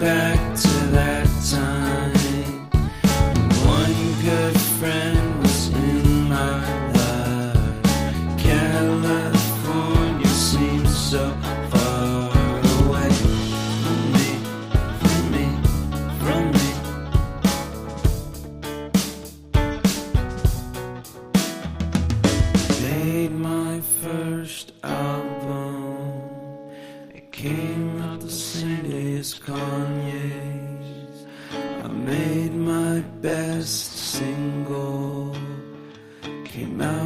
back to that time. One good friend was in my life. California seems so far away from me, from me, from me. Made my first album. It came out the same day as Kanye's. I made my best single. Came out